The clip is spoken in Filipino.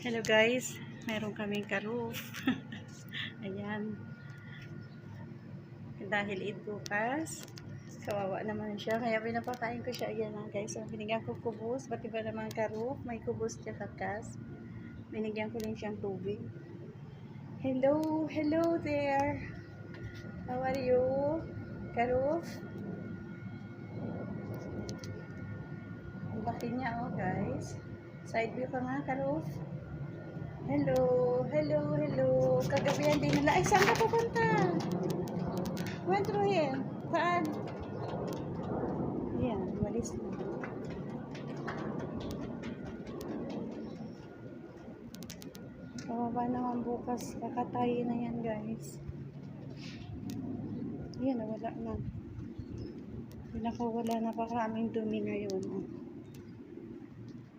Hello guys, meron kaming ka-roof. Ayan. Dahil Eid bukas, kawawa naman siya. Kaya pinapakain ko siya. Ayan lang guys. So, binigyan ko kubos. Ba't iba naman ka-roof? May kubos siya kakas. Binigyan ko rin siyang tubig. Hello, hello there. How are you? Ka-roof? Ang laki niya oh guys. Side view ka nga ka-roof. Hello, hello, hello. Kagabihan din nila. Ay, saan ka pupunta? Went through here. Saan? Ayan, malis na. Kawawa naman bukas. Kakatayin na yan, guys. Ayan, wala na. Pinakawala na pa kaming dumi ngayon.